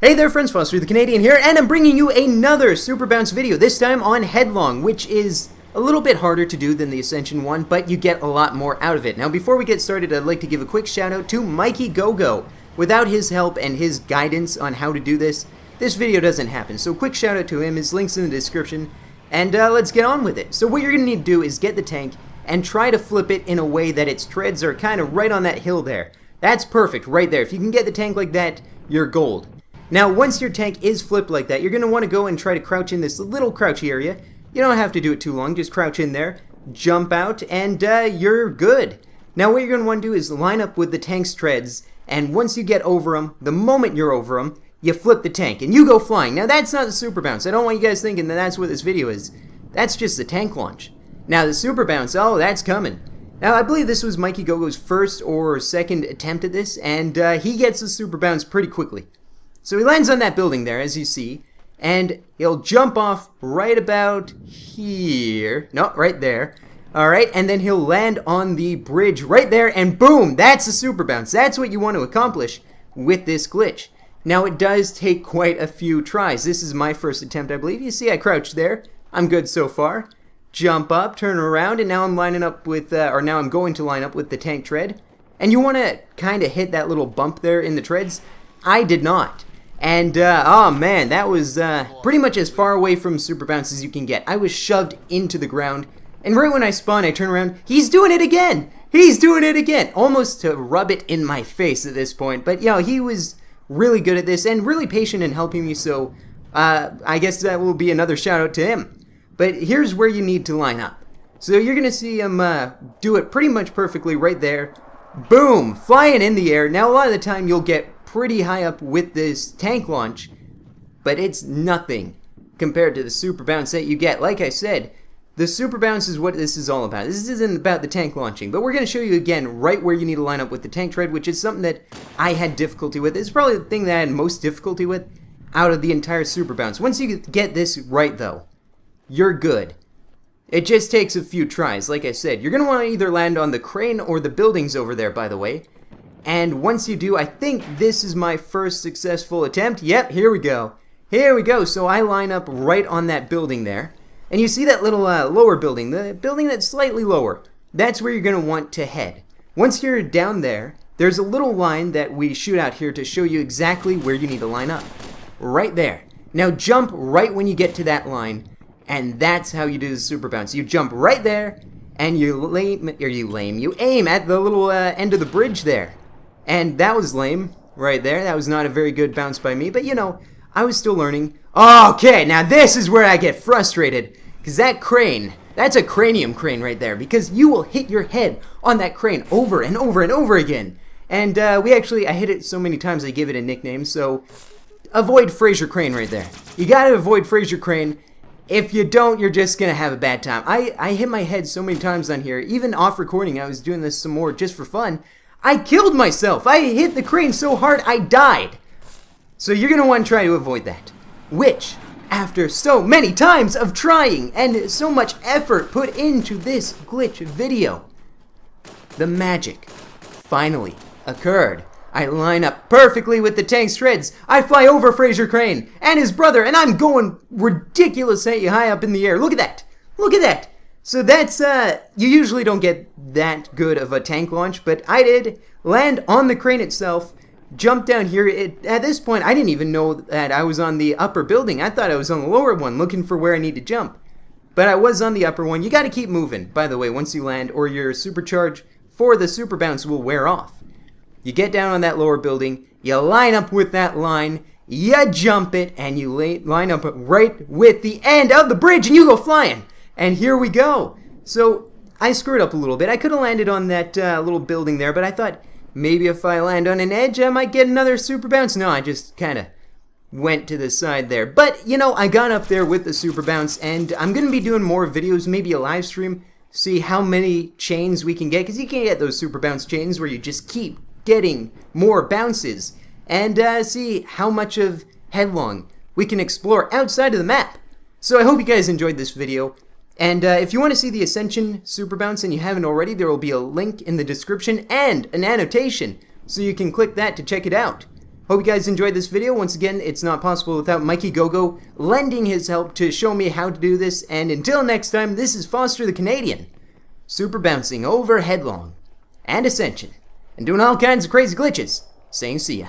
Hey there friends, Foster the Canadian here, and I'm bringing you another Super Bounce video, this time on Headlong, which is a little bit harder to do than the Ascension one, but you get a lot more out of it. Now before we get started, I'd like to give a quick shout out to Mikey Gogo. Without his help and his guidance on how to do this, this video doesn't happen. So quick shout out to him, his link's in the description, and let's get on with it. So what you're going to need to do is get the tank and try to flip it in a way that its treads are kind of right on that hill there. That's perfect, right there. If you can get the tank like that, you're gold. Now, once your tank is flipped like that, you're going to want to go and try to crouch in this little crouchy area. You don't have to do it too long, just crouch in there, jump out, and you're good. Now, what you're going to want to do is line up with the tank's treads, and once you get over them, the moment you're over them, you flip the tank, and you go flying. Now, that's not the Super Bounce. I don't want you guys thinking that that's what this video is. That's just the tank launch. Now, the Super Bounce, oh, that's coming. Now, I believe this was Mikey Gogo's first or second attempt at this, and he gets the Super Bounce pretty quickly. So he lands on that building there, as you see, and he'll jump off right about here. No, right there. Alright, and then he'll land on the bridge right there, and boom! That's a Super Bounce. That's what you want to accomplish with this glitch. Now, it does take quite a few tries. This is my first attempt, I believe. You see, I crouched there. I'm good so far. Jump up, turn around, and now I'm lining up with, now I'm going to line up with the tank tread. And you want to kind of hit that little bump there in the treads. I did not. And, oh man, that was pretty much as far away from Super Bounce as you can get. I was shoved into the ground, and right when I spawn, I turn around, he's doing it again! He's doing it again! Almost to rub it in my face at this point, but, you know, he was really good at this, and really patient in helping me, so, I guess that will be another shout out to him. But here's where you need to line up. So you're gonna see him, do it pretty much perfectly right there. Boom! Flying in the air. Now, a lot of the time, you'll get pretty high up with this tank launch, but it's nothing compared to the Super Bounce that you get. Like I said, the Super Bounce is what this is all about. This isn't about the tank launching, but we're going to show you again right where you need to line up with the tank tread, which is something that I had difficulty with. It's probably the thing that I had most difficulty with out of the entire Super Bounce. Once you get this right, though, you're good. It just takes a few tries. Like I said, you're going to want to either land on the crane or the buildings over there, by the way. And once you do, I think this is my first successful attempt. Yep, here we go. Here we go. So I line up right on that building there. And you see that little lower building, the building that's slightly lower. That's where you're going to want to head. Once you're down there, there's a little line that we shoot out here to show you exactly where you need to line up. Right there. Now jump right when you get to that line. And that's how you do the Super Bounce. You jump right there, and you aim at the little end of the bridge there. And that was lame, right there. That was not a very good bounce by me, but you know, I was still learning. Okay, now this is where I get frustrated, because that crane, that's a cranium crane right there, because you will hit your head on that crane over and over and over again. And I hit it so many times I give it a nickname, so avoid Frasier Crane right there. You gotta avoid Frasier Crane. If you don't, you're just gonna have a bad time. I hit my head so many times on here, even off recording, I was doing this some more just for fun. I killed myself. I hit the crane so hard I died. So you're going to want to try to avoid that. Which, after so many times of trying and so much effort put into this glitch video, the magic finally occurred. I line up perfectly with the tank's treads. I fly over Frasier Crane and his brother, and I'm going ridiculously high up in the air. Look at that. Look at that. So that's, you usually don't get that good of a tank launch, but I did land on the crane itself, jump down here. At this point, I didn't even know that I was on the upper building. I thought I was on the lower one, looking for where I need to jump. But I was on the upper one. You gotta keep moving, by the way, once you land, or your supercharge for the Super Bounce will wear off. You get down on that lower building, you line up with that line, you jump it, and you line up right with the end of the bridge, and you go flying. And here we go. So I screwed up a little bit. I could have landed on that little building there, but I thought maybe if I land on an edge, I might get another Super Bounce. No, I just kind of went to the side there. But, you know, I got up there with the Super Bounce, and I'm going to be doing more videos, maybe a live stream, see how many chains we can get, because you can get those Super Bounce chains where you just keep getting more bounces, and see how much of Headlong we can explore outside of the map. So I hope you guys enjoyed this video. And if you want to see the Ascension Super Bounce and you haven't already, there will be a link in the description and an annotation, so you can click that to check it out. Hope you guys enjoyed this video. Once again, it's not possible without Mikey Gogo lending his help to show me how to do this. And until next time, this is Foster the Canadian, super bouncing over Headlong and Ascension, and doing all kinds of crazy glitches, saying see ya.